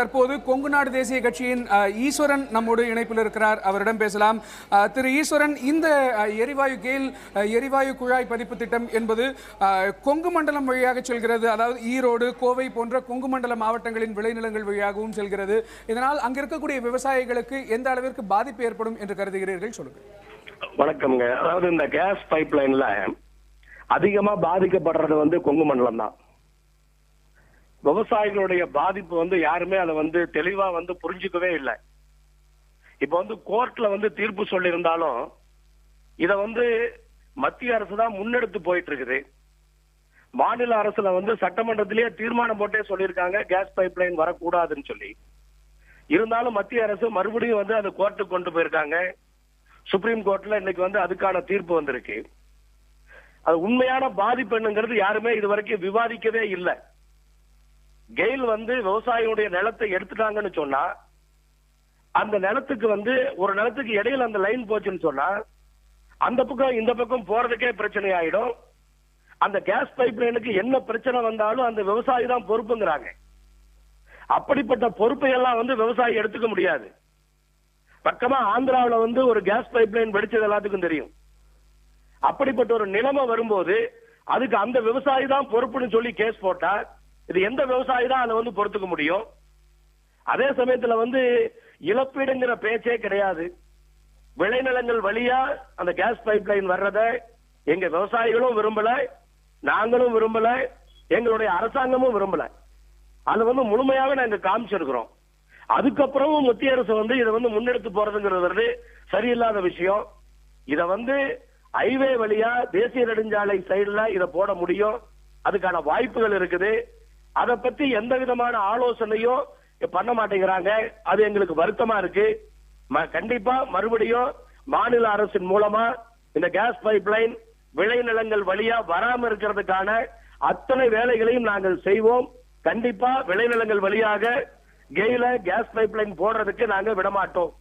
தற்போது கொங்கு நாடு தேசிய கட்சியின் ஈஸ்வரன் நம்மோடு இணைப்பில் இருக்கிறார். அவரிடம் பேசலாம். திரு ஈஸ்வரன், இந்த எரிவாயு கேல் எரிவாயு குழாய் பதிப்பு திட்டம் என்பது கொங்கு மண்டலம் வழியாக செல்கிறது. அதாவது ஈரோடு, கோவை போன்ற கொங்கு மண்டல மாவட்டங்களின் விளைநிலங்கள் வழியாகவும் செல்கிறது. இதனால் அங்க இருக்கக்கூடிய விவசாயிகளுக்கு எந்த அளவிற்கு பாதிப்பு ஏற்படும் என்று கருதுகிறீர்கள்? சொல்லுங்கள். வணக்கம்ங்க. அதாவது இந்த கேஸ் பைப் லைன்ல அதிகமா பாதிக்கப்படுறது கொங்கு மண்டலம் தான். விவசாயிகளுடைய பாதிப்பு யாருமே அதை தெளிவா புரிஞ்சுக்கவே இல்லை. இப்ப கோர்ட்ல தீர்ப்பு சொல்லி இருந்தாலும் இத மத்திய அரசு தான் முன்னெடுத்து போயிட்டு இருக்குது. மாநில அரசுல சட்டமன்றத்திலேயே தீர்மானம் போட்டே சொல்லியிருக்காங்க கேஸ் பைப் லைன் வரக்கூடாதுன்னு சொல்லி. இருந்தாலும் மத்திய அரசு மறுபடியும் அது கோர்ட்டுக்கு கொண்டு போயிருக்காங்க. சுப்ரீம் கோர்ட்ல இன்னைக்கு அதுக்கான தீர்ப்பு வந்திருக்கு. அது உண்மையான பாதிப்பு என்னங்கிறது யாருமே இதுவரைக்கும் விவாதிக்கவே இல்லை. கெயில் விவசாயிகளுடைய நிலத்தை எடுத்துட்டாங்கன்னு சொன்னா அந்த நிலத்துக்கு ஒரு நிலத்துக்கு இடையில அந்த லைன் போச்சுன்னு சொன்னா அந்த பக்கம் இந்த பக்கம் போறதுக்கே பிரச்சனை ஆயிடும். அந்த கேஸ் பைப் லைனுக்கு என்ன பிரச்சனை வந்தாலும் அந்த விவசாயி தான் பொறுப்புங்கிறாங்க. அப்படிப்பட்ட பொறுப்பை எல்லாம் விவசாயி எடுத்துக்க முடியாது. பக்கமா ஆந்திராவில் ஒரு கேஸ் பைப் லைன் வெடிச்சது எல்லாத்துக்கும் தெரியும். அப்படிப்பட்ட ஒரு நிலைமை வரும்போது அதுக்கு அந்த விவசாயி தான் பொறுப்புன்னு சொல்லி கேஸ் போட்டா இது எந்த விவசாயி தான் அதை பொறுத்துக்க முடியும்? அதே சமயத்துல இழப்பீடுங்கிற பேச்சே கிடையாது. விளைநிலங்கள் வழியா அந்த கேஸ் பைப் லைன் வர்றத எங்க விவசாயிகளும் விரும்பல, நாங்களும் விரும்பல, எங்களுடைய அரசாங்கமும் விரும்பல. அது முழுமையாக நாங்க காமிச்சிருக்கிறோம். அதுக்கப்புறமும் மத்திய அரசு இதை முன்னெடுத்து போறதுங்கிறது சரியில்லாத விஷயம். இத ஹைவே வழியா தேசிய நெடுஞ்சாலை சைடுல இதை போட முடியும். அதுக்கான வாய்ப்புகள் இருக்குது. அதை பத்தி எந்த விதமான ஆலோசனையும் பண்ண மாட்டேங்கிறாங்க. அது எங்களுக்கு வருத்தமா இருக்கு. கண்டிப்பா மறுபடியும் மாநில அரசின் மூலமா இந்த கேஸ் பைப் லைன் விளைநிலங்கள் வழியா வராம இருக்கிறதுக்கான அத்தனை வேலைகளையும் நாங்கள் செய்வோம். கண்டிப்பா விளைநிலங்கள் வழியாக கெயில கேஸ் பைப் லைன் போடுறதுக்கு நாங்க விடமாட்டோம்.